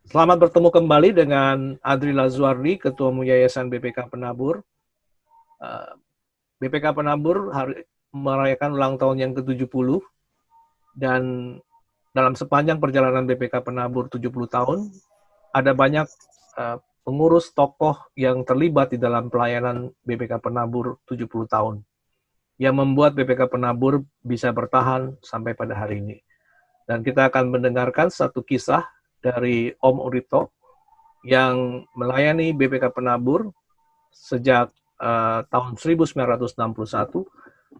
Selamat bertemu kembali dengan Adri Lazuardi, Ketua Umum Yayasan BPK Penabur. BPK Penabur merayakan ulang tahun yang ke-70 dan dalam sepanjang perjalanan BPK Penabur 70 tahun, ada banyak pengurus tokoh yang terlibat di dalam pelayanan BPK Penabur 70 tahun yang membuat BPK Penabur bisa bertahan sampai pada hari ini. Dan kita akan mendengarkan satu kisah dari Om Urito yang melayani BPK Penabur sejak tahun 1961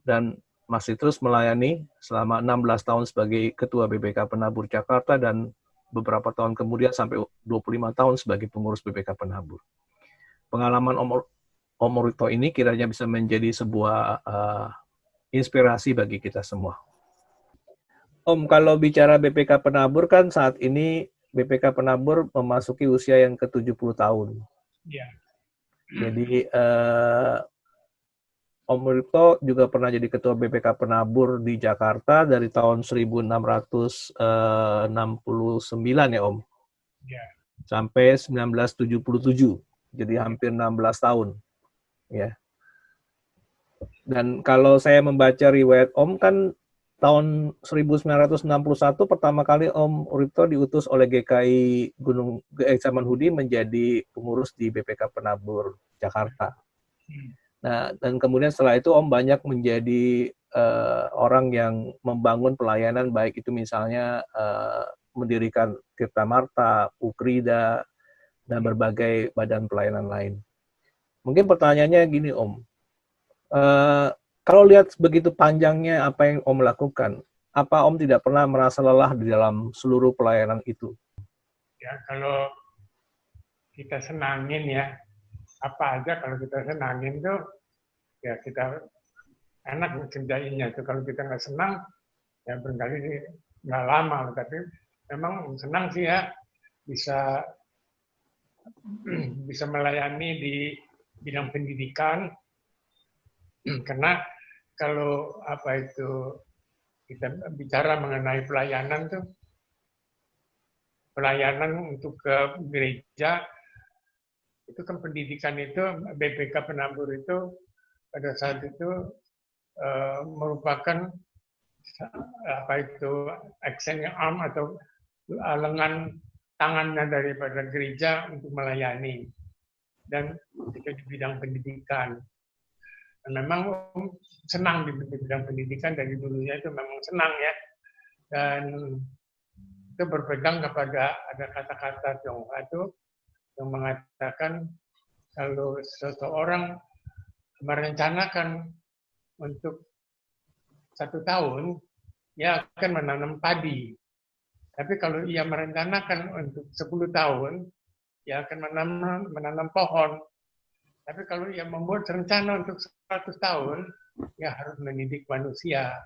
dan masih terus melayani selama 16 tahun sebagai Ketua BPK Penabur Jakarta dan beberapa tahun kemudian sampai 25 tahun sebagai pengurus BPK Penabur. Pengalaman Om Rito ini kiranya bisa menjadi sebuah inspirasi bagi kita semua. Om, kalau bicara BPK Penabur kan saat ini BPK Penabur memasuki usia yang ke-70 tahun. Ya. Jadi Om Rito juga pernah jadi ketua BPK Penabur di Jakarta dari tahun 1669 ya Om, Ya. sampai 1977, jadi hampir 16 tahun. Ya. Dan kalau saya membaca riwayat Om kan tahun 1961 pertama kali Om Rito diutus oleh GKI Samanhudi menjadi pengurus di BPK Penabur Jakarta. Nah, dan kemudian setelah itu Om banyak menjadi orang yang membangun pelayanan, baik itu misalnya mendirikan Tirta Marta, Ukrida, dan berbagai badan pelayanan lain. Mungkin pertanyaannya gini Om, kalau lihat begitu panjangnya apa yang Om lakukan, apa Om tidak pernah merasa lelah di dalam seluruh pelayanan itu? Ya, kalau kita senangin ya, apa aja kalau kita senangin tuh, ya kita enak kerjainnya itu. Kalau kita nggak senang, ya barangkali nggak lama. Tapi memang senang sih ya, bisa bisa melayani di bidang pendidikan. Karena kalau apa itu kita bicara mengenai pelayanan tuh, pelayanan untuk ke gereja itu kan pendidikan itu BPK Penabur itu pada saat itu merupakan apa itu extended arm atau lengan tangannya daripada gereja untuk melayani dan itu di bidang pendidikan. Dan memang senang di bidang pendidikan dari dulunya itu memang senang ya, dan itu berpegang kepada ada kata-kata Tionghoa itu yang mengatakan kalau seseorang merencanakan untuk 1 tahun, ia akan menanam padi. Tapi kalau ia merencanakan untuk 10 tahun, ia akan menanam pohon. Tapi kalau ia membuat rencana untuk 100 tahun, ia harus mendidik manusia.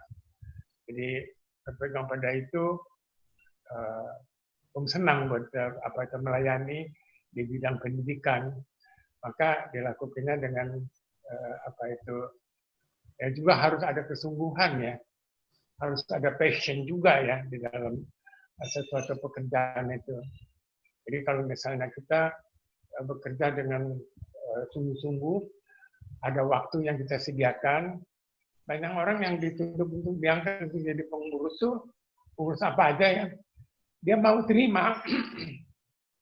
Jadi berpegang pada itu, senang buat apa itu melayani di bidang pendidikan. Maka dilakukannya dengan apa itu ya juga harus ada kesungguhan ya, harus ada passion juga ya di dalam sesuatu pekerjaan itu. Jadi kalau misalnya kita bekerja dengan sungguh-sungguh, ada waktu yang kita sediakan, banyak orang yang dituntut untuk diangkat untuk jadi pengurus tuh, pengurus apa aja ya, dia mau terima,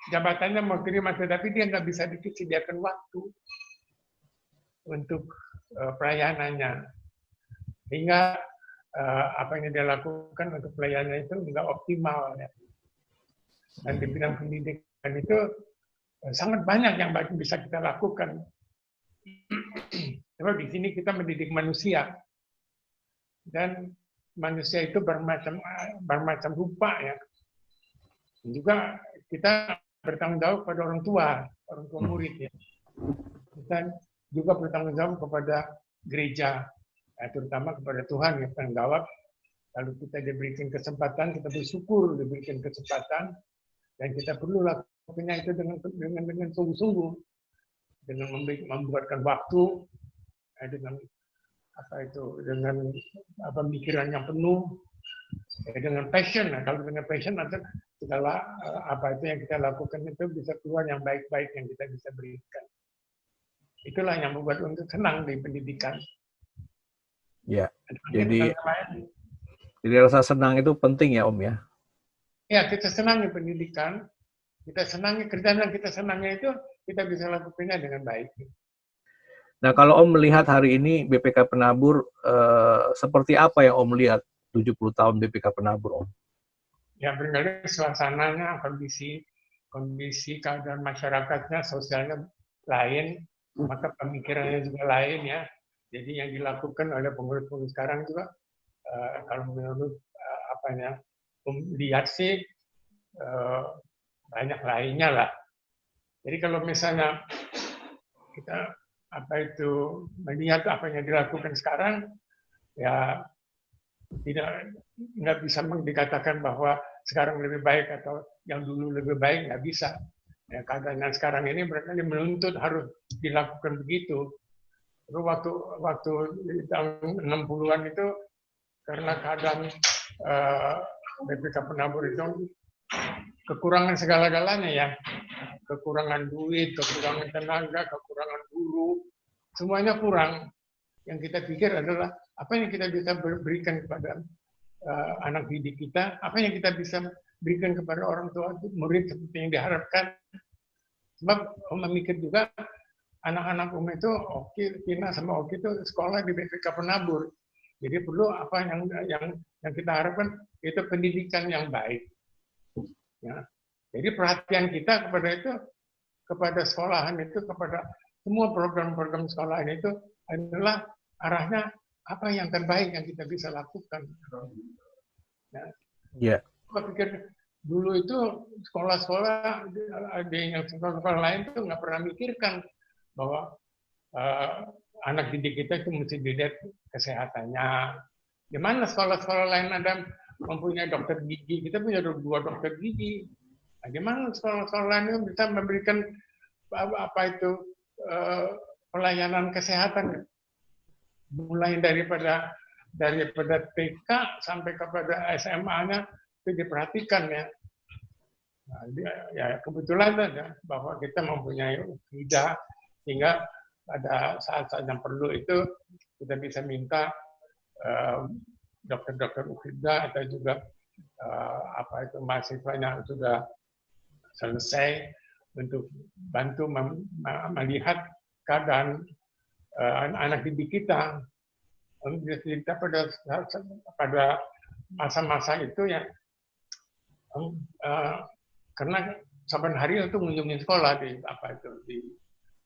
jabatannya mau terima, tetapi dia nggak bisa disediakan waktu untuk pelayanannya. Sehingga apa yang dia lakukan untuk pelayanan itu nggak optimal ya. Dan di bidang pendidikan itu sangat banyak yang bisa kita lakukan. Sebab di sini kita mendidik manusia dan manusia itu bermacam rupa ya. Dan juga kita bertanggung jawab kepada orang tua murid ya. Dan juga bertanggung jawab kepada gereja, ya, terutama kepada Tuhan yang bertanggung jawab. Kalau kita diberikan kesempatan, kita bersyukur diberikan kesempatan, dan kita perlu lakukannya itu dengan sungguh-sungguh, dengan membuatkan waktu, dengan apa itu, dengan pemikiran yang penuh, Ya, dengan passion. Nah, kalau dengan passion nanti segala apa itu yang kita lakukan itu bisa keluar yang baik-baik yang kita bisa berikan. Itulah yang membuat untuk senang di pendidikan. Ya. Jadi rasa senang itu penting ya Om ya. Ya, kita senang di pendidikan, kita senangi kerjaan yang kita senangnya itu kita bisa lakukannya dengan baik. Nah, kalau Om melihat hari ini BPK Penabur, seperti apa yang Om lihat 70 tahun BPK Penabur, Om? Ya, barangkali suasananya, kondisi keadaan masyarakatnya, sosialnya lain, maka pemikirannya juga lain ya. Jadi yang dilakukan oleh pengurus-pengurus sekarang juga, kalau menurut lihat sih banyak lainnya lah. Jadi kalau misalnya kita melihat apa yang dilakukan sekarang, ya nggak bisa dikatakan bahwa sekarang lebih baik atau yang dulu lebih baik, nggak bisa. Ya, keadaan sekarang ini berarti menuntut harus dilakukan begitu. Terus waktu di tahun 60-an itu karena keadaan BPK Penabur itu kekurangan segala-galanya ya, kekurangan duit, kekurangan tenaga, kekurangan guru, semuanya kurang. Yang kita pikir adalah apa yang kita bisa berikan kepada anak didik kita, apa yang kita bisa berikan kepada orang tua murid seperti yang diharapkan. Sebab memikir juga anak-anak itu Tina sama Oki itu sekolah di BPK Penabur. Jadi perlu apa yang kita harapkan itu pendidikan yang baik. Ya. Jadi perhatian kita kepada sekolahan itu, kepada semua program-program sekolahan itu adalah arahnya apa yang terbaik yang kita bisa lakukan. Ya. Yeah. Saya pikir dulu itu sekolah-sekolah yang sekolah-sekolah lain itu nggak pernah mikirkan bahwa anak didik kita itu mesti dilihat kesehatannya. Di mana sekolah-sekolah lain ada mempunyai dokter gigi, kita punya 2 dokter gigi. Nah, di mana sekolah-sekolah lain itu bisa memberikan pelayanan kesehatan mulai daripada TK sampai kepada SMA-nya itu diperhatikan ya. Nah, ya kebetulan saja bahwa kita mempunyai UFIDA sehingga pada saat-saat yang perlu itu kita bisa minta dokter-dokter UFIDA atau juga mahasiswanya sudah selesai untuk bantu melihat keadaan anak didik kita. Kita pada masa-masa itu ya, karena saban hari itu mengunjungi sekolah di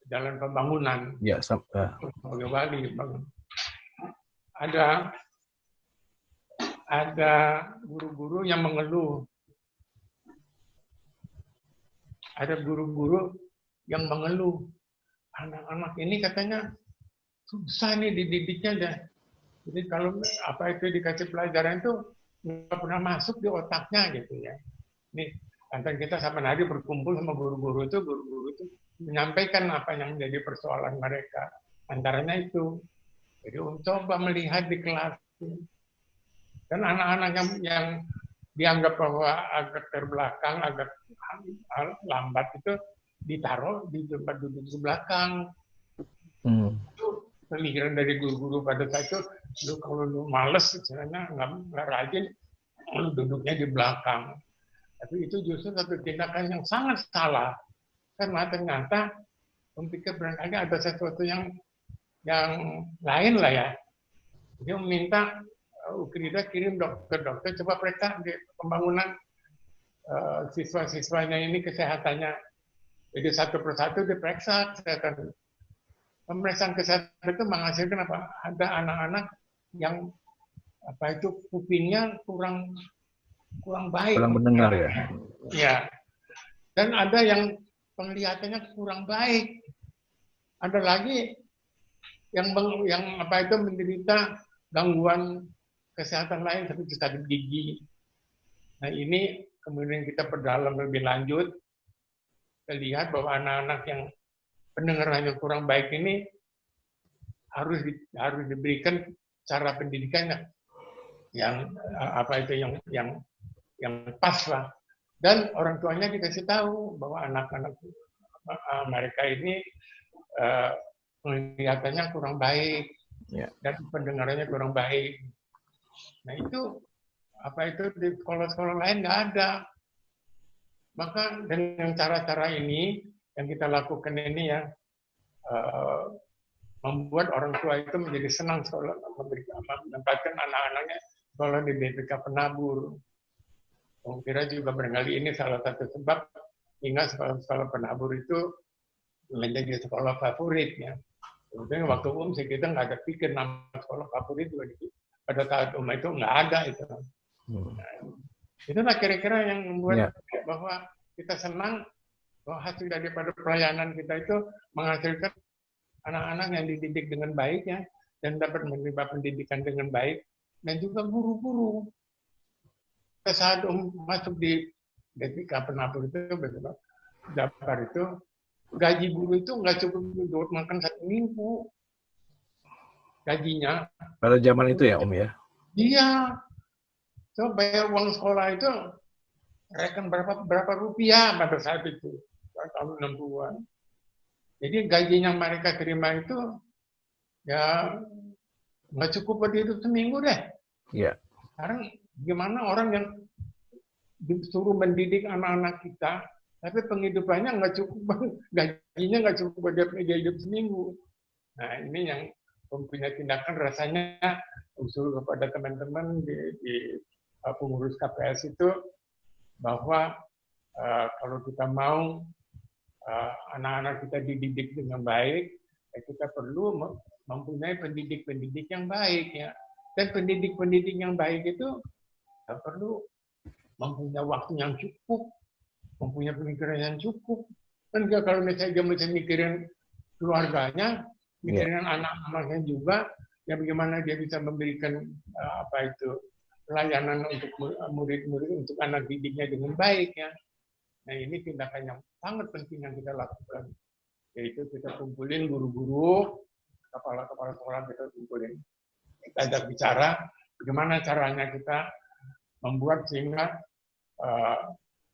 Jalan Pembangunan. Ya, sebagai wali. Ada guru-guru yang mengeluh. Ada guru-guru yang mengeluh. Anak-anak ini katanya susah nih dididiknya deh. Jadi kalau dikasih pelajaran itu nggak pernah masuk di otaknya gitu ya. Nih, antara kita sama hari berkumpul sama guru-guru itu menyampaikan apa yang menjadi persoalan mereka. Antaranya itu. Jadi coba melihat di kelas. Dan anak-anak yang dianggap bahwa agak terbelakang, agak lambat itu ditaruh di tempat duduk di belakang. Itu pemikiran dari guru-guru pada saat itu, kalau lu males, misalnya nggak rajin, lu duduknya di belakang. Tapi itu justru satu tindakan yang sangat salah. Karena ternyata memikir barangkali ada sesuatu yang lain lah ya. Dia meminta UKRIDA kirim dokter-dokter, coba periksa di pembangunan siswa-siswanya ini kesehatannya. Jadi satu persatu diperiksa kesehatan. Pemeriksaan kesehatan itu menghasilkan apa? Ada anak-anak yang kupingnya kurang baik. Kurang mendengar ya. Ya. Dan ada yang penglihatannya kurang baik. Ada lagi yang menderita gangguan kesehatan lain seperti sakit gigi. Nah ini kemudian kita perdalam lebih lanjut, kita lihat bahwa anak-anak yang pendengarannya kurang baik ini harus diberikan cara pendidikannya apa itu yang pas lah. Dan orang tuanya dikasih tahu bahwa anak-anak mereka ini kelihatannya kurang baik dan pendengarannya kurang baik. Nah itu di sekolah-sekolah lain nggak ada. Maka dengan cara-cara ini yang kita lakukan ini ya membuat orang tua itu menjadi senang sekolah, menempatkan anak-anaknya sekolah di BPK Penabur. Saya kira juga barangkali ini salah satu sebab hingga sekolah-sekolah penabur itu menjadi sekolah favorit ya. Kemudian waktu kita nggak ada pikir nama sekolah favorit juga pada saat itu nggak ada itu. Nah, itulah kira-kira yang membuat bahwa kita senang bahwa hasil daripada pelayanan kita itu menghasilkan anak-anak yang dididik dengan baik ya dan dapat menerima pendidikan dengan baik dan juga guru-guru. Saat masuk di BPK Penabur itu daftar itu gaji guru itu nggak cukup buat makan 1 minggu gajinya pada zaman itu ya ya. Iya, so bayar uang sekolah itu rekan berapa rupiah pada saat itu tahun 60-an. Jadi gaji yang mereka terima itu ya nggak cukup buat hidup seminggu deh. Iya. Sekarang gimana orang yang disuruh mendidik anak-anak kita, tapi penghidupannya nggak cukup, gajinya nggak cukup buat dia hidup seminggu. Nah ini yang mempunyai tindakan rasanya usul kepada teman-teman di pengurus KPS itu bahwa kalau kita mau anak-anak kita dididik dengan baik, kita perlu mempunyai pendidik-pendidik yang baik ya. Dan pendidik-pendidik yang baik itu perlu mempunyai waktu yang cukup, mempunyai pemikiran yang cukup. Kan kalau misalnya dia mesti mikirin keluarganya, mikirin anak-anaknya juga, ya bagaimana dia bisa memberikan pelayanan untuk murid-murid, untuk anak didiknya dengan baik ya. Nah ini tindakan yang sangat penting yang kita lakukan, yaitu kita kumpulin guru-guru, kepala-kepala sekolah kita kumpulin. Kita ajak bicara bagaimana caranya kita membuat sehingga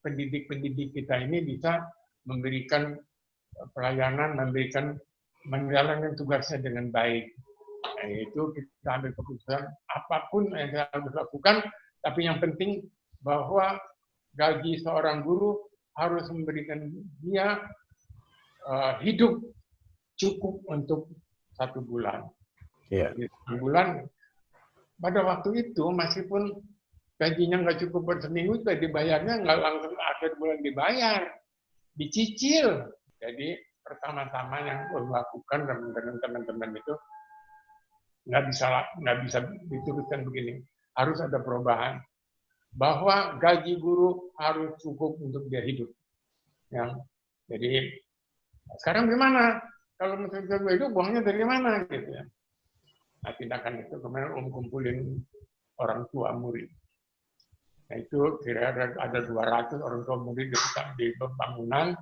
pendidik-pendidik kita ini bisa memberikan pelayanan, menjalankan tugasnya dengan baik. Nah, itu kita ambil keputusan apapun yang kita harus lakukan, tapi yang penting bahwa gaji seorang guru harus memberikan dia hidup cukup untuk 1 bulan. Yeah. 1 bulan. Pada waktu itu meskipun gajinya nggak cukup buat seminggu, juga dibayarnya nggak langsung akhir bulan dibayar, dicicil. Jadi pertama-tama yang dilakukan dengan teman-teman itu nggak bisa diteruskan begini. Harus ada perubahan bahwa gaji guru harus cukup untuk dia hidup. Ya. Jadi sekarang gimana? Kalau misalnya itu uangnya dari mana gitu ya? Nah, tindakan itu kemudian kumpulin orang tua murid. Nah, itu kira-kira ada 200 orang tua murid di bangunan,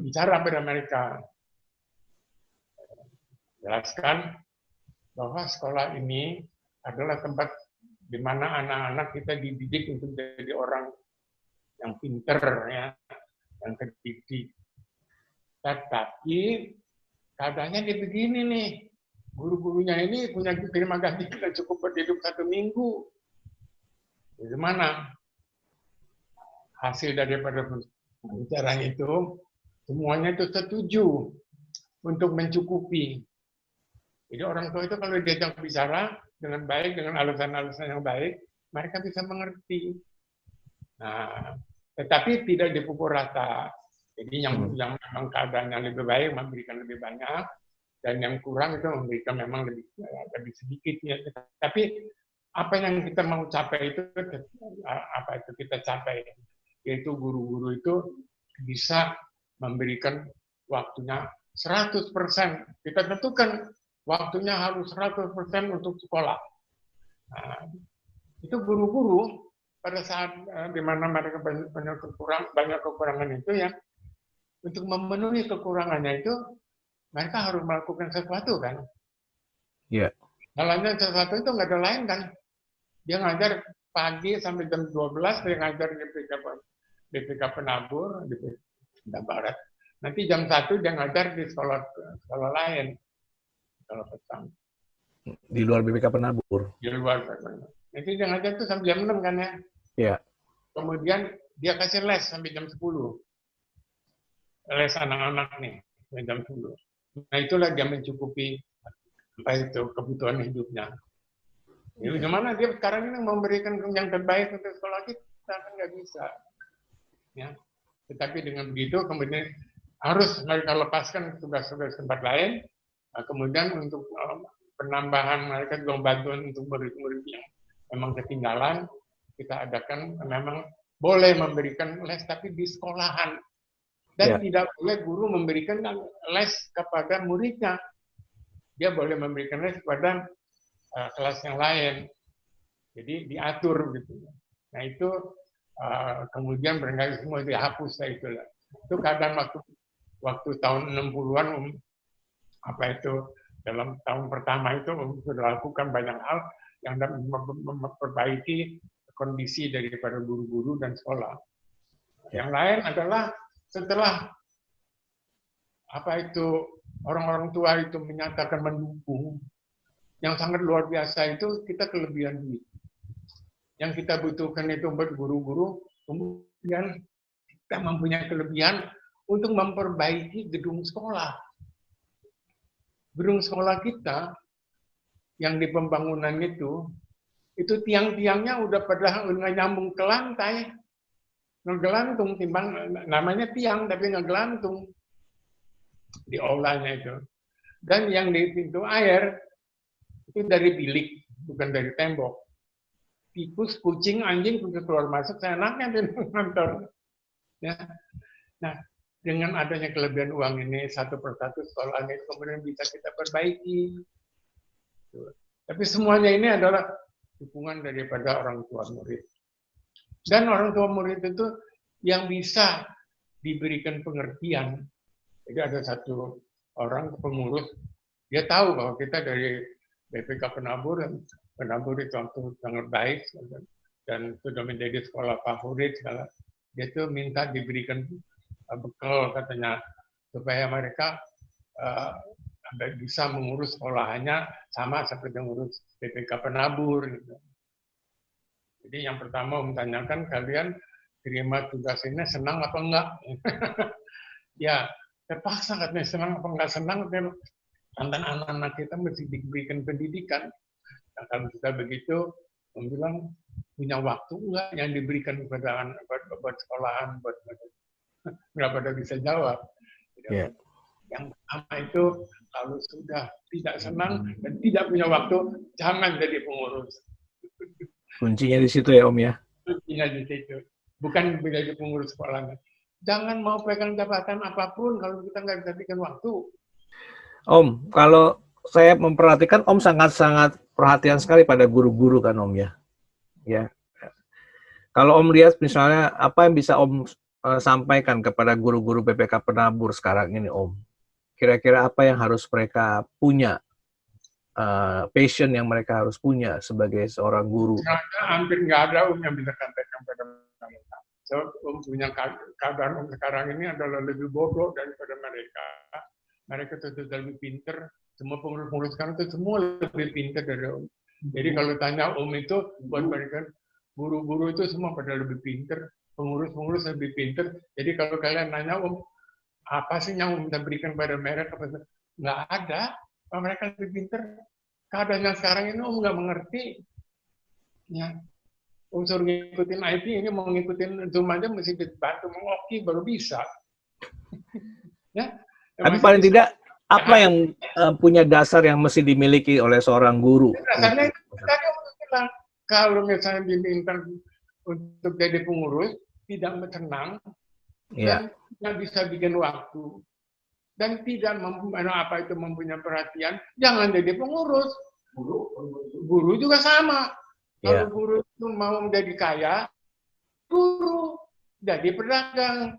bicara pada mereka, jelaskan bahwa sekolah ini adalah tempat di mana anak-anak kita dididik untuk jadi orang yang pinter, ya, yang terdidik. Tetapi keadaannya dia begini nih, guru-gurunya ini punya terima gaji tidak cukup buat hidup 1 minggu. Bagaimana? Hasil daripada pembicaraan itu, semuanya itu setuju untuk mencukupi. Jadi orang tua itu kalau diajak bicara dengan baik, dengan alasan-alasan yang baik, mereka bisa mengerti. Nah, tetapi tidak dipukul rata. Jadi yang memang keadaan yang lebih baik memberikan lebih banyak, dan yang kurang itu memberikan memang lebih sedikit. Ya. Tapi apa yang kita mau capai itu, apa itu kita capai, yaitu guru-guru itu bisa memberikan waktunya 100%. Kita tentukan waktunya harus 100% untuk sekolah. Nah, itu guru-guru pada saat di mana mereka banyak kekurangan itu ya, untuk memenuhi kekurangannya itu mereka harus melakukan sesuatu kan. Iya. Salahnya satu itu nggak ada lain kan. Dia ngajar pagi sampai jam 12, dia ngajar di BPK Penabur, di BPK Barat. Nanti jam 1 dia ngajar di sekolah lain, sekolah petang. Di luar BPK Penabur. Di luar. Nanti dia ngajar tuh sampai jam 6 kan ya. Iya. Kemudian dia kasih les sampai jam 10. Les anak-anak nih, sampai jam 10. Nah itulah dia mencukupi apa itu kebutuhan hidupnya. Ya, gimana dia sekarang ini memberikan yang terbaik untuk sekolah kita kan nggak bisa. Ya. Tetapi dengan begitu kemudian harus mereka lepaskan tugas-tugas tempat lain. Nah, kemudian untuk penambahan mereka juga bantuan untuk murid-murid yang memang ketinggalan, kita adakan memang boleh memberikan les tapi di sekolahan. Dan tidak boleh guru memberikan les kepada muridnya. Dia boleh memberikan les kepada kelas yang lain. Jadi diatur gitu. Nah itu kemudian barangkali semua dihapus lah itulah. Itu kadang waktu tahun 60-an apa itu dalam tahun pertama itu sudah lakukan banyak hal yang memperbaiki kondisi daripada guru-guru dan sekolah. Yang lain adalah setelah apa itu orang-orang tua itu menyatakan mendukung, yang sangat luar biasa itu kita kelebihan duit. Yang kita butuhkan itu buat guru-guru, kemudian kita mempunyai kelebihan untuk memperbaiki gedung sekolah. Gedung sekolah kita yang di pembangunan itu tiang-tiangnya udah pada nyambung ke lantai, ngegelantung, timbang namanya tiang tapi ngegelantung di aulanya itu. Dan yang di pintu air itu dari bilik, bukan dari tembok. Tikus, kucing, anjing bisa keluar masuk seenaknya di kantor. Ya. Nah, dengan adanya kelebihan uang ini satu persatu sekolah ini kemudian bisa kita perbaiki. Tapi semuanya ini adalah dukungan daripada orang tua murid. Dan orang tua murid itu yang bisa diberikan pengertian. Jadi ada satu orang pengurus, dia tahu bahwa kita dari BPK Penabur, dan Penabur itu sangat baik dan sudah menjadi sekolah favorit segala. Dia tuh minta diberikan bekal katanya supaya mereka bisa mengurus sekolahannya sama seperti mengurus BPK Penabur. Gitu. Jadi yang pertama tanyakan kalian terima tugas ini senang apa enggak? Ya terpaksa katanya senang apa enggak senang, tentang anak-anak kita mesti diberikan pendidikan. Nah, kalau kita begitu, bilang punya waktu enggak yang diberikan kepada buat sekolahan, buat nggak pada bisa jawab. Yeah. Yang pertama itu kalau sudah tidak senang dan tidak punya waktu, jangan jadi pengurus. Kuncinya di situ ya Om ya. Kuncinya di situ. Bukan menjadi pengurus sekolahnya. Jangan mau pegang jabatan apapun kalau kita nggak bisa bikin waktu. Om, kalau saya memperhatikan Om sangat-sangat perhatian sekali pada guru-guru kan Om ya. Ya. Kalau Om lihat misalnya apa yang bisa Om sampaikan kepada guru-guru BPK Penabur sekarang ini Om. Kira-kira apa yang harus mereka punya, passion yang mereka harus punya sebagai seorang guru? Hampir nggak ada Om yang bisa sampaikan pada mereka. So, Om punya keadaan Om sekarang ini adalah lebih bodoh daripada mereka. Mereka itu sudah lebih pinter. Semua pengurus-pengurus sekarang itu semua lebih pinter dari Om. Jadi kalau tanya Om itu, buat mereka, guru-guru itu semua pada lebih pinter. Pengurus-pengurus lebih pinter. Jadi kalau kalian nanya Om, apa sih yang Om bisa berikan pada mereka? Nggak ada. Mereka lebih pinter. Keadaannya sekarang ini Om nggak mengerti. Ya. Om suruh ngikutin IT, ini mau ngikutin Zoom aja mesti dibantu mengoki baru bisa. Ya. Tapi paling tidak apa yang punya dasar yang mesti dimiliki oleh seorang guru? Dasarnya tadi Om bilang, kalau misalnya diminta untuk jadi pengurus, tidak senang, dan tidak bisa bikin waktu, dan tidak mempunyai perhatian, jangan jadi pengurus. Guru juga sama. Kalau guru itu mau menjadi kaya, guru jadi pedagang.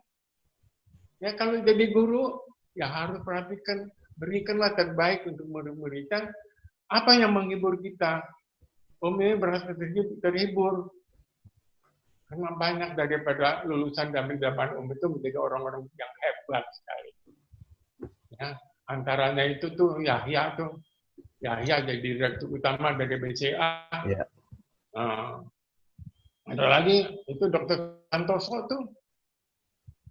Ya kalau jadi guru, ya harus perhatikan, berikanlah terbaik untuk murid-muridnya, Apa yang menghibur kita? Om ini berasa terhibur. Karena banyak daripada lulusan dari zaman Om itu menjadi orang-orang yang hebat sekali. Ya, antaranya itu tuh Yahya jadi direktur utama dari BCA. Ya. Ada lagi itu Dr. Santoso tuh.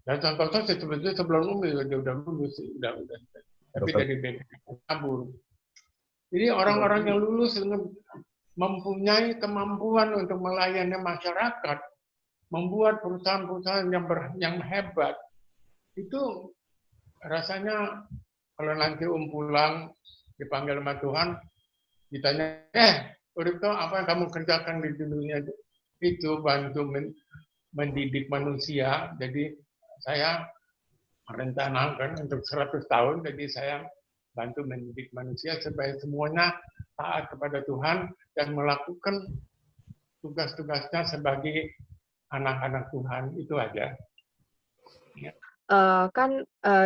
Dan Santoso sebetulnya sebelum dia udah lulus, udah. Tapi dari BPK kabur. Jadi orang-orang yang lulus mempunyai kemampuan untuk melayani masyarakat, membuat perusahaan-perusahaan yang hebat. Itu rasanya kalau nanti pulang dipanggil sama Tuhan, ditanya, Uripto, apa yang kamu kerjakan di dunia itu? Bantu mendidik manusia. Jadi saya merencanakan untuk 100 tahun, jadi saya bantu mendidik manusia supaya semuanya taat kepada Tuhan dan melakukan tugas-tugasnya sebagai anak-anak Tuhan. Itu aja. Ya.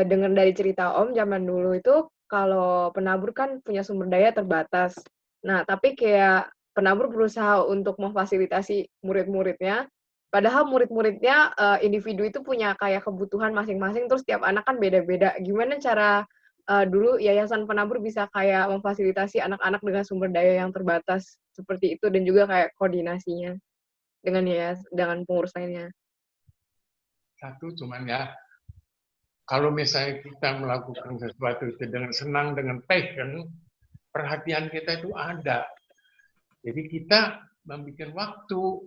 Dengar dari cerita Om, zaman dulu itu kalau penabur kan punya sumber daya terbatas. Nah, tapi kayak penabur berusaha untuk memfasilitasi murid-muridnya, padahal murid-muridnya individu itu punya kayak kebutuhan masing-masing, terus tiap anak kan beda-beda. Gimana cara dulu Yayasan Penabur bisa kayak memfasilitasi anak-anak dengan sumber daya yang terbatas seperti itu, dan juga kayak koordinasinya dengan pengurus lainnya? Satu cuman ya, kalau misalnya kita melakukan sesuatu itu dengan senang, dengan passion, perhatian kita itu ada. Jadi kita membuat waktu.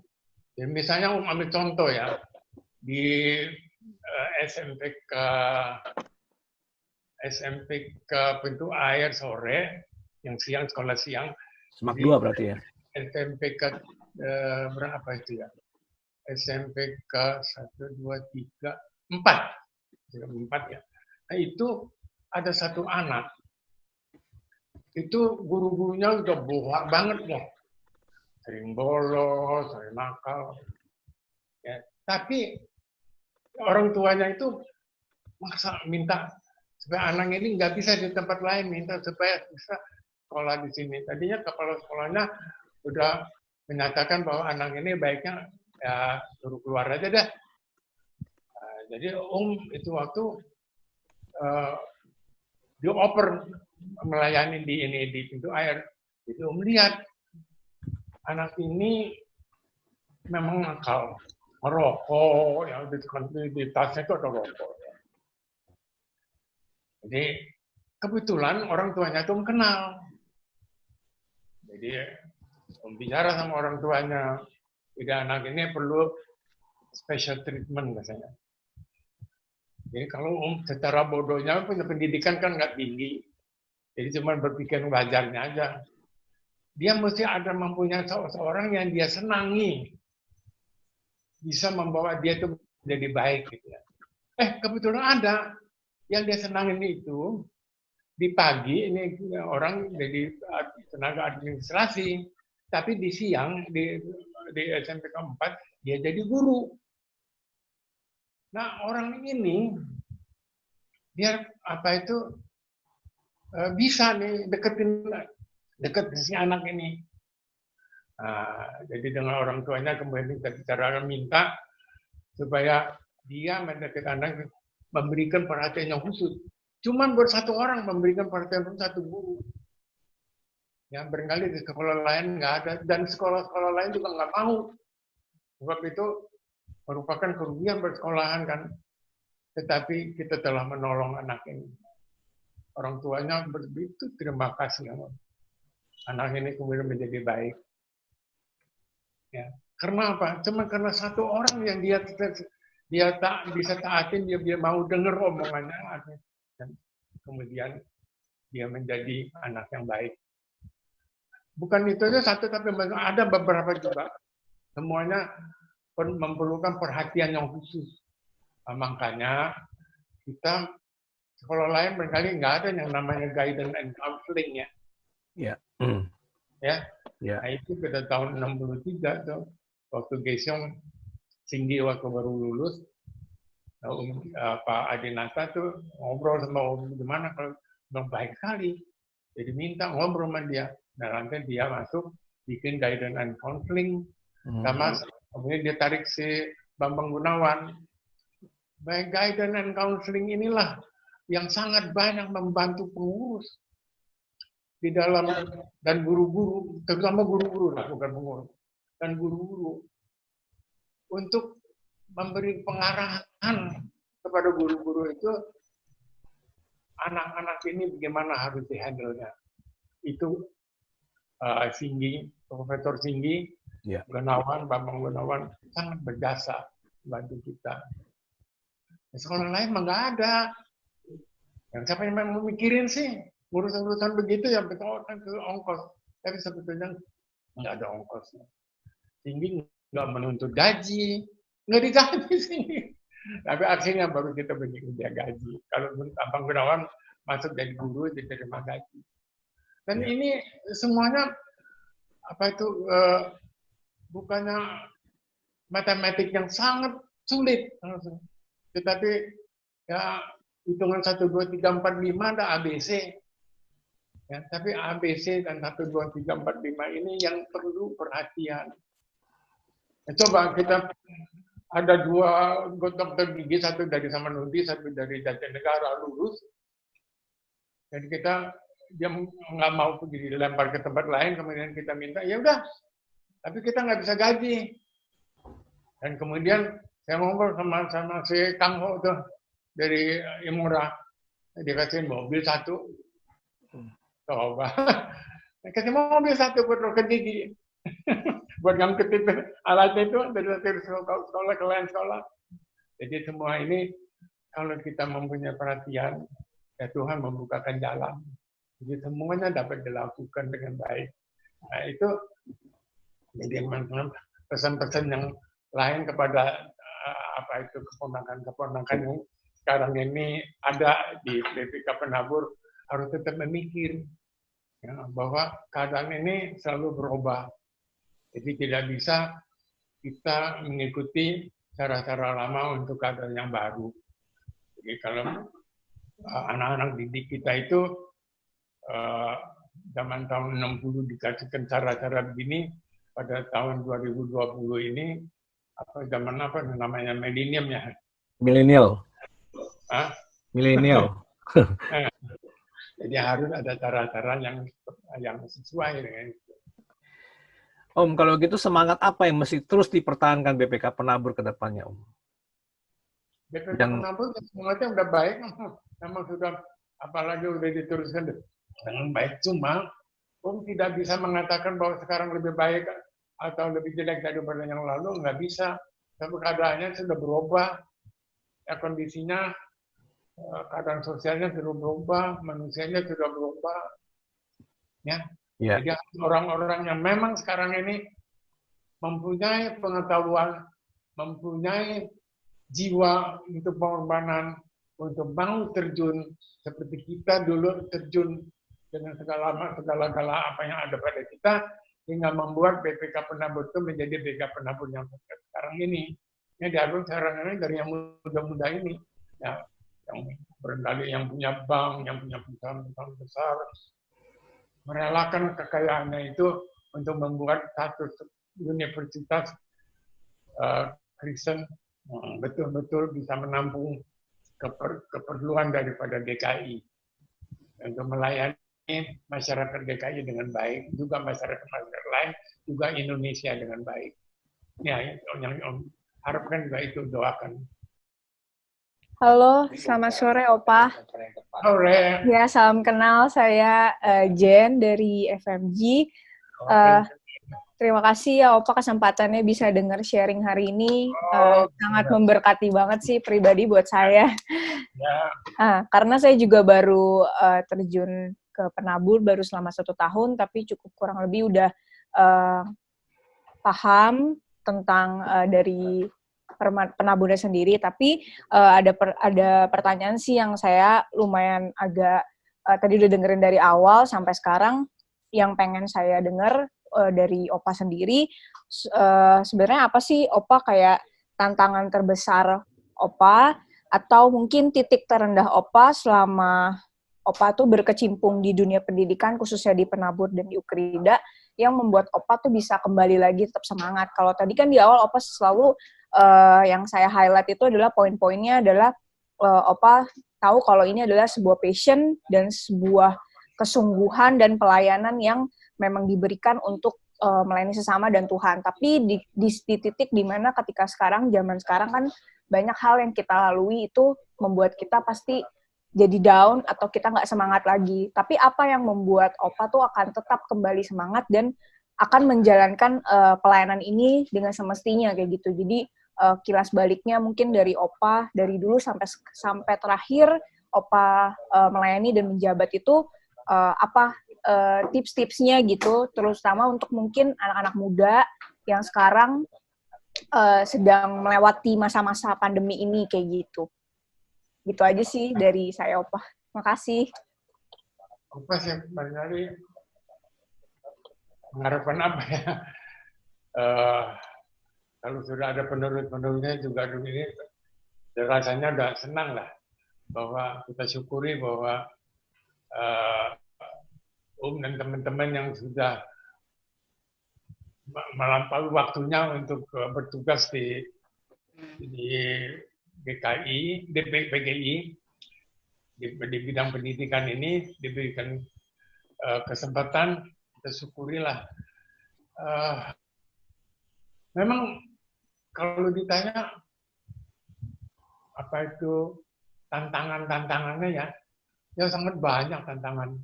Ya, misalnya ambil contoh ya, di SMPK Pintu Air sore, yang siang sekolah siang. Semak 2 berarti ya? SMPK berapa itu ya? SMPK 1, 2, 3, 4 ya. Nah, itu ada satu anak. Itu guru-gurunya udah bohak banget loh. Sering bolos, sering nakal. Ya, tapi orang tuanya itu minta supaya anak ini nggak bisa di tempat lain, minta supaya bisa sekolah di sini. Tadinya kepala sekolahnya udah menyatakan bahwa anak ini baiknya ya suruh keluar aja dah. Nah, jadi itu waktu dioper melayani di Pintu Air. Jadi lihat anak ini memang nakal, merokok, ya di tasnya itu ada rokok. Jadi kebetulan orang tuanya itu kenal. Jadi bicara sama orang tuanya, tidak anak ini perlu special treatment biasanya. Jadi kalau secara bodohnya punya pendidikan kan nggak tinggi, jadi cuma berpikir wajarnya aja. Dia mesti ada mempunyai seorang yang dia senangi, bisa membawa dia itu jadi baik gitu ya. Kebetulan ada yang dia senangin itu di pagi ini orang jadi tenaga administrasi, tapi di siang di SMP keempat dia jadi guru. Nah, orang ini dia bisa nih deket si anak ini. Jadi dengan orang tuanya kemudian kita bicara minta supaya dia mendekat anak memberikan perhatian yang khusus. Cuman buat satu orang memberikan perhatian khusus, satu guru. Ya, barangkali di sekolah lain nggak ada, dan sekolah-sekolah lain juga nggak mau. Sebab itu merupakan kerugian bersekolahan kan. Tetapi kita telah menolong anak ini. Orang tuanya begitu terima kasih. Anak ini kemudian menjadi baik. Ya. Karena apa? Cuma karena satu orang yang dia tak bisa taatin, dia mau dengar omongannya, dan kemudian dia menjadi anak yang baik. Bukan itu saja satu, tapi ada beberapa juga. Semuanya memerlukan perhatian yang khusus. Makanya kita sekolah lain barangkali nggak ada yang namanya guidance and counseling ya. Ya. Ya. Nah, itu pada tahun 63 tuh, waktu Gesyong Singgi waktu baru lulus, Pak Adinata tuh ngobrol sama Om, gimana kalau baik sekali. Jadi minta ngobrol sama dia. Nah, nanti dia masuk bikin guidance and counseling, sama kemudian dia tarik si Bambang Gunawan. Baik, guidance and counseling inilah yang sangat banyak membantu pengurus di dalam, dan guru-guru, terutama guru-guru lah, bukan pengurus, dan guru-guru untuk memberi pengarahan kepada guru-guru itu, anak-anak ini bagaimana harus dihandle-nya. Itu Singgi, Profesor Singgi, Gunawan, Bambang Gunawan sangat berjasa bantu kita. Sekolah lain mah nggak ada. Yang siapa yang mau mikirin sih urusan-urusan begitu, ya betul kan itu ongkos. Tapi sebetulnya nggak ada ongkosnya. Tinggi nggak menuntut gaji, nggak digaji sih. Tapi akhirnya baru kita dia gaji. Kalau Bambang Gunawan masuk jadi guru, diterima gaji. Dan ini semuanya bukannya matematik yang sangat sulit, tetapi ya hitungan 1, 2, 3, 4, 5 ada ABC. Ya, tapi ABC dan 1, 2, 3, 4, 5 ini yang perlu perhatian. Ya, coba kita ada 2 dokter gigi, satu dari Samanhudi, satu dari Jatinegara, lulus. Jadi dia nggak mau pergi dilempar ke tempat lain, kemudian kita minta, ya udah, tapi kita nggak bisa gaji. Dan kemudian saya ngobrol sama si Kang Ho tuh dari Imura, dikasih mobil 1, coba, kasih mobil 1 buat dokter gigi, buat ngangkut itu alatnya itu dari satu sekolah ke lain sekolah. Jadi semua ini kalau kita mempunyai perhatian, ya Tuhan membukakan jalan. Jadi semuanya dapat dilakukan dengan baik. Nah itu jadi pesan-pesan yang lain kepada keponakan-keponakan yang sekarang ini ada di BPK Penabur, harus tetap memikir ya, bahwa keadaan ini selalu berubah. Jadi tidak bisa kita mengikuti cara-cara lama untuk keadaan yang baru. Jadi kalau anak-anak didik kita itu zaman tahun 60 dikasihkan cara-cara begini, pada tahun 2020 ini zaman apa namanya, milenium ya? Milenial. Milenial. Jadi harus ada cara-cara yang sesuai dengan itu. Om, kalau gitu semangat apa yang mesti terus dipertahankan BPK Penabur ke depannya, Om? BPK Penabur semangatnya udah baik, memang sudah, apalagi udah diteruskan dengan baik. Cuma Om tidak bisa mengatakan bahwa sekarang lebih baik atau lebih jelek daripada yang lalu, nggak bisa. Tapi keadaannya sudah berubah, ya kondisinya, keadaan sosialnya sudah berubah, manusianya sudah berubah. Ya. Jadi orang-orang yang memang sekarang ini mempunyai pengetahuan, mempunyai jiwa untuk pengorbanan, untuk mau terjun seperti kita dulu terjun dengan segala apa yang ada pada kita, hingga membuat BPK Penabur itu menjadi BPK Penabur yang sekarang ini. Ini diambil sekarang ini dari yang muda-muda ini, ya, yang barangkali yang punya bank, yang punya perusahaan besar, merelakan kekayaannya itu untuk membuat satu universitas Kristen betul-betul bisa menampung keperluan daripada DKI untuk melayani masyarakat DKI dengan baik, juga masyarakat lain, juga Indonesia dengan baik. Ya, yang harapkan juga itu, doakan. Halo, selamat sore Opa. Sore. Ya, salam kenal. Saya Jen dari FMG. Terima kasih ya Opa kesempatannya bisa dengar sharing hari ini. Sangat memberkati banget sih pribadi buat saya. Karena saya juga baru terjun ke Penabur baru selama 1 tahun, tapi cukup kurang lebih udah paham tentang dari penaburnya sendiri. Tapi ada pertanyaan sih yang saya lumayan agak tadi udah dengerin dari awal sampai sekarang, yang pengen saya dengar dari Opa sendiri. Sebenarnya apa sih Opa kayak tantangan terbesar Opa, atau mungkin titik terendah Opa selama Opa tuh berkecimpung di dunia pendidikan, khususnya di Penabur dan di Ukrida, yang membuat Opa tuh bisa kembali lagi tetap semangat. Kalau tadi kan di awal Opa selalu yang saya highlight itu adalah poin-poinnya adalah Opa tahu kalau ini adalah sebuah passion dan sebuah kesungguhan dan pelayanan yang memang diberikan untuk melayani sesama dan Tuhan. Tapi di titik di mana ketika zaman sekarang kan banyak hal yang kita lalui itu membuat kita pasti jadi down atau kita nggak semangat lagi. Tapi apa yang membuat Opa tuh akan tetap kembali semangat dan akan menjalankan pelayanan ini dengan semestinya kayak gitu. Jadi kilas baliknya mungkin dari Opa dari dulu sampai terakhir Opa melayani dan menjabat itu apa tips-tipsnya gitu, terutama untuk mungkin anak-anak muda yang sekarang sedang melewati masa-masa pandemi ini kayak gitu. Gitu aja sih dari saya, Opa. Makasih. Opa sih barangkali mengharapkan apa ya? Kalau sudah ada penerus-penerusnya juga dulu ini, rasanya udah senang lah bahwa kita syukuri bahwa dan teman-teman yang sudah melampaui waktunya untuk bertugas di GKI, di PGI, di bidang pendidikan ini diberikan kesempatan, kita syukurilah. Memang kalau ditanya apa itu tantangannya ya sangat banyak tantangan.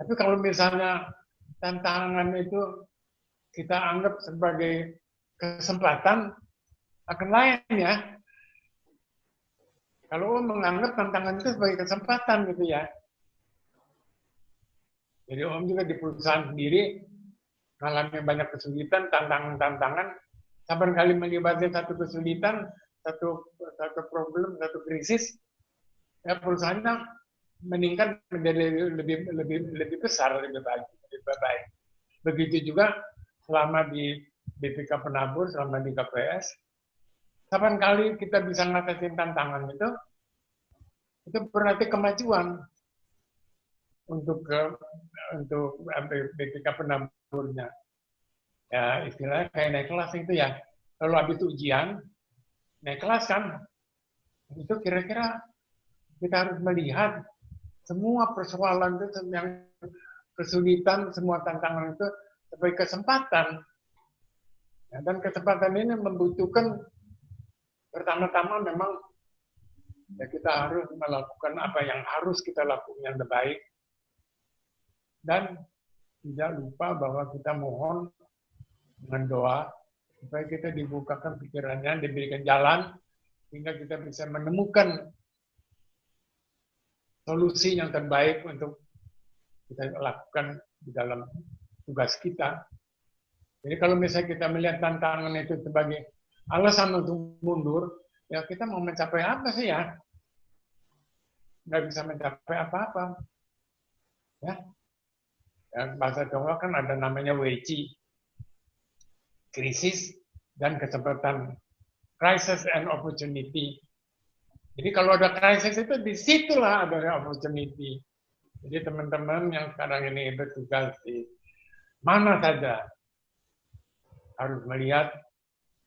Tapi kalau misalnya tantangan itu kita anggap sebagai kesempatan, akan lain ya. Kalau menganggap tantangan itu sebagai kesempatan gitu ya. Jadi Om juga di perusahaan sendiri mengalami banyak kesulitan, tantangan, sabar kali melibatkan satu kesulitan, satu problem, satu krisis, ya perusahaannya meningkat menjadi lebih besar, lebih baik. Begitu juga selama di BPK Penabur, selama di KPS, kapan kali kita bisa ngatasin tantangan itu berarti kemajuan untuk BPK Penaburnya. Ya istilahnya kayak naik kelas itu ya. Kalau habis ujian, naik kelas kan, itu kira-kira kita harus melihat semua persoalan itu yang kesulitan, semua tantangan itu sebagai kesempatan. Ya, dan kesempatan ini membutuhkan pertama-tama memang ya kita harus melakukan apa yang harus kita lakukan yang terbaik. Dan tidak lupa bahwa kita mohon dengan doa supaya kita dibukakan pikirannya, diberikan jalan sehingga kita bisa menemukan solusi yang terbaik untuk kita lakukan di dalam tugas kita. Jadi kalau misalnya kita melihat tantangan itu sebagai alasan untuk mundur, ya kita mau mencapai apa sih ya? Nggak bisa mencapai apa-apa. Ya. Bahasa Jawa kan ada namanya WC, krisis dan kesempatan, crisis and opportunity. Jadi kalau ada krisis itu disitulah ada opportunity. Jadi teman-teman yang sekarang ini bertugas di mana saja harus melihat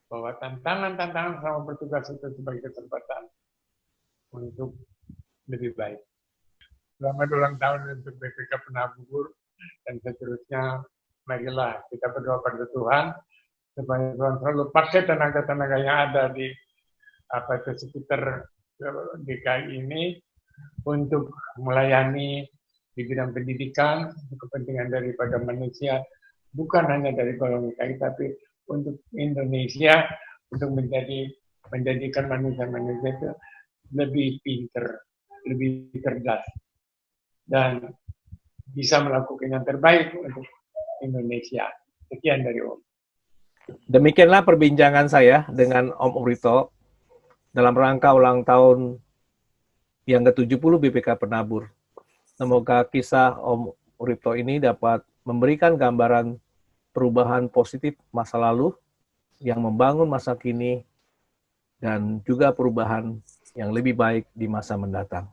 bahwa tantangan-tantangan selama bertugas itu sebagai kesempatan untuk lebih baik. Selamat ulang tahun untuk BPK Penabur dan seterusnya. Marilah kita berdoa pada Tuhan supaya Tuhan selalu pakai tenaga-tenaga yang ada di sekitar DKI ini untuk melayani di bidang pendidikan, kepentingan daripada manusia, bukan hanya dari golongan DKI, tapi untuk Indonesia, untuk menjadikan manusia-manusia itu lebih pinter, lebih cerdas, dan bisa melakukan yang terbaik untuk Indonesia. Sekian dari Om. Demikianlah perbincangan saya dengan Om Urito dalam rangka ulang tahun yang ke-70 BPK Penabur. Semoga kisah Om Urito ini dapat memberikan gambaran perubahan positif masa lalu yang membangun masa kini dan juga perubahan yang lebih baik di masa mendatang.